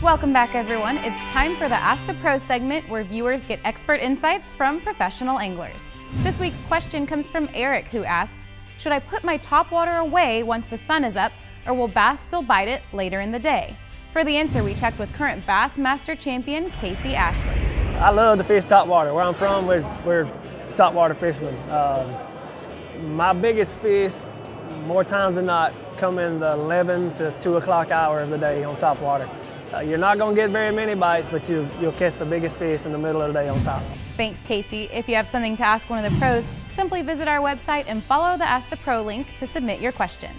Welcome back, everyone. It's time for the Ask the Pro segment where viewers get expert insights from professional anglers. This week's question comes from Eric, who asks, should I put my topwater away once the sun is up, or will bass still bite it later in the day? For the answer, we checked with current Bass Master champion Casey Ashley. I love to fish topwater. Where I'm from, we're topwater fishermen. My biggest fish, more times than not, come in the 11 to 2 o'clock hour of the day on topwater. You're not going to get very many bites, but you'll catch the biggest fish in the middle of the day on top. Thanks, Casey. If you have something to ask one of the pros, simply visit our website and follow the Ask the Pro link to submit your question.